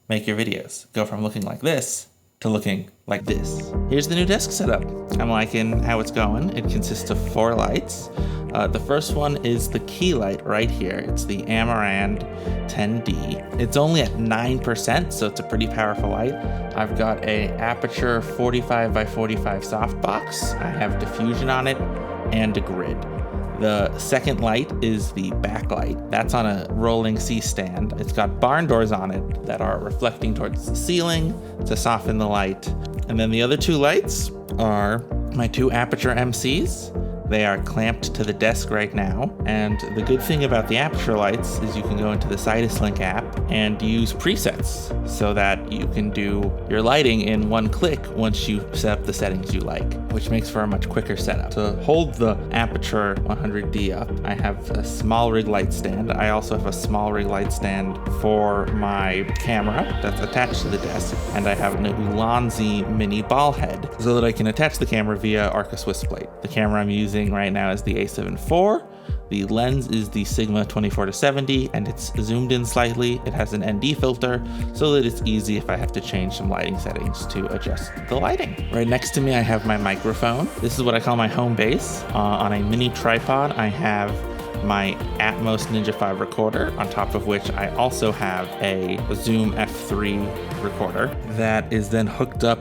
make your videos go from looking like this to looking like this. Here's the new desk setup. I'm liking how it's going. It consists of 4 lights. The first one is the key light right here. It's the Amarand 10D. It's only at 9%, so it's a pretty powerful light. I've got a Aputure 45 by 45 softbox. I have diffusion on it and a grid. The second light is the backlight. That's on a rolling C-stand. It's got barn doors on it that are reflecting towards the ceiling to soften the light. And then the other 2 lights are my 2 Aputure MCs. They are clamped to the desk right now. And the good thing about the Aputure lights is you can go into the SitusLink app and use presets so that you can do your lighting in one click once you set up the settings you like, which makes for a much quicker setup. To hold the Aputure 100D up, I have a small rig light stand. I also have a small rig light stand for my camera that's attached to the desk. And I have an Ulanzi mini ball head so that I can attach the camera via Arca Swiss plate. The camera I'm using right now is the A7 IV. The lens is the Sigma 24-70 and it's zoomed in slightly. It has an ND filter so that it's easy if I have to change some lighting settings to adjust the lighting. Right next to me I have my microphone. This is what I call my home base. On a mini tripod I have my Atmos Ninja 5 recorder, on top of which I also have a Zoom F3 recorder that is then hooked up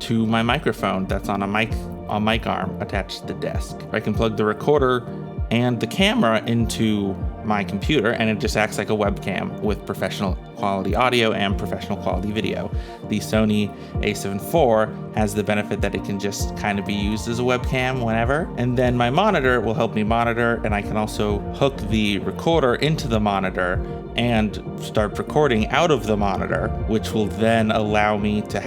to my microphone that's on a mic arm attached to the desk. I can plug the recorder and the camera into my computer and it just acts like a webcam with professional quality audio and professional quality video. The Sony A7 IV has the benefit that it can just kind of be used as a webcam whenever. And then my monitor will help me monitor, and I can also hook the recorder into the monitor and start recording out of the monitor, which will then allow me to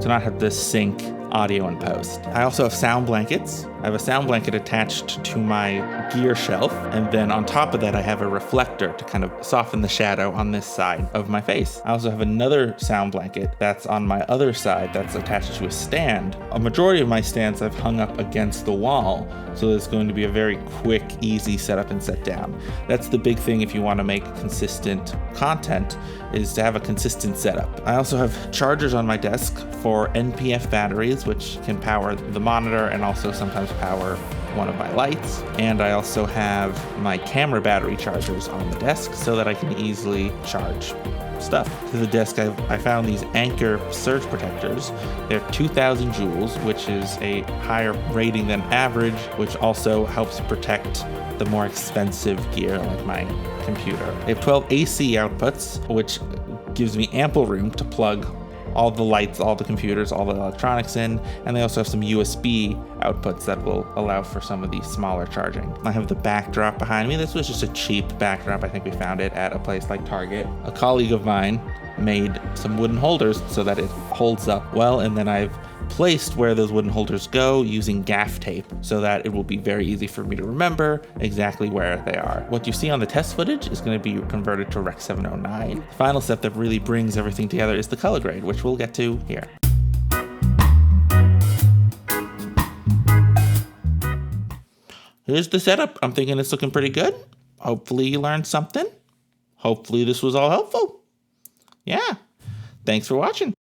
not have to sync audio and post. I also have sound blankets. I have a sound blanket attached to my gear shelf, and then on top of that I have a reflector to kind of soften the shadow on this side of my face. I also have another sound blanket that's on my other side that's attached to a stand. A majority of my stands I've hung up against the wall, so it's going to be a very quick, easy setup and set down. That's the big thing if you want to make consistent content, is to have a consistent setup. I also have chargers on my desk for NPF batteries, which can power the monitor and also sometimes power one of my lights. And I also have my camera battery chargers on the desk so that I can easily charge stuff. To the desk, I found these Anker surge protectors. They're 2000 joules, which is a higher rating than average, which also helps protect the more expensive gear like my computer. They have 12 AC outputs, which gives me ample room to plug all the lights, all the computers, all the electronics in, and they also have some USB outputs that will allow for some of the smaller charging. I have the backdrop behind me. This was just a cheap backdrop. I think we found it at a place like Target. A colleague of mine made some wooden holders so that it holds up well, and then I've placed where those wooden holders go using gaff tape so that it will be very easy for me to remember exactly where they are. What you see on the test footage is going to be converted to Rec 709. The final step that really brings everything together is the color grade, which we'll get to here. Here's the setup. I'm thinking it's looking pretty good. Hopefully you learned something. Hopefully this was all helpful. Yeah. Thanks for watching.